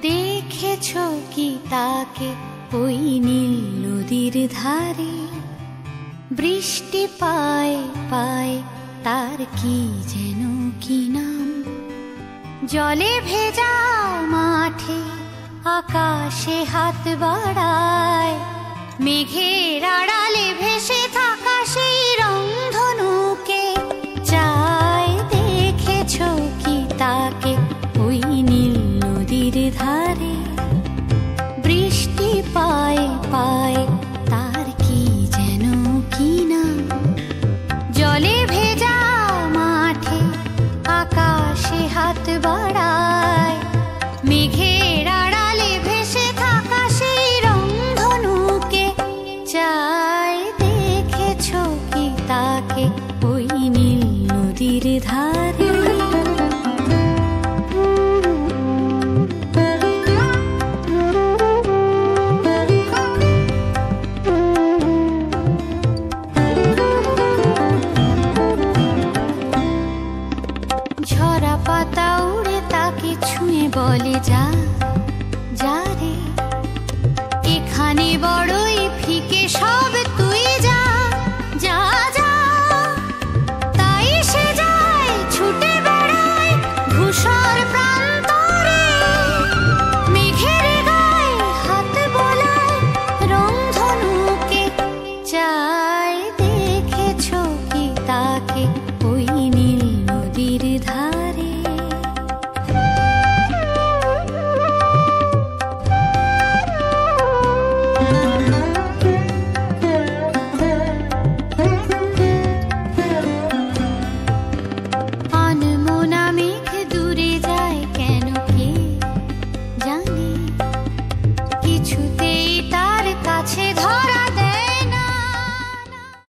দেখেছো কি তাকে ওই নীল নদীর ধারে? বৃষ্টি পায় পায় তার কি যেন কি নাম। জলে ভেজা মাঠে আকাশে হাত বাড়ায়, মেঘের আড়ালে ভেসে থাকা সেই রংধনুকে চায়। দেখেছো কি তাকে ওই নীল নদীর ধারে? বৃষ্টি পায় পায় তার কি যেন কি নাম। জলে ভেজা মাঠে আকাশে হাত বাড়ায়, মেঘের আড়ালে ভেসে থাকা সেই রংধনুকে চায়। দেখেছো কি তাকে ওই নীল নদীর ধারে? ঝরা পাতা উড়ে তাকে ছুঁয়ে বলে যা যা রে, এখানে বড়ই ফিকে সব, তুই যা যা যা। তাই সে যায় ছুটে বেড়ায় ধূসর প্রান্তরে, মেঘের গায়ে হাত বোলায় রংধনুকে চায়। দেখেছো কি তাকে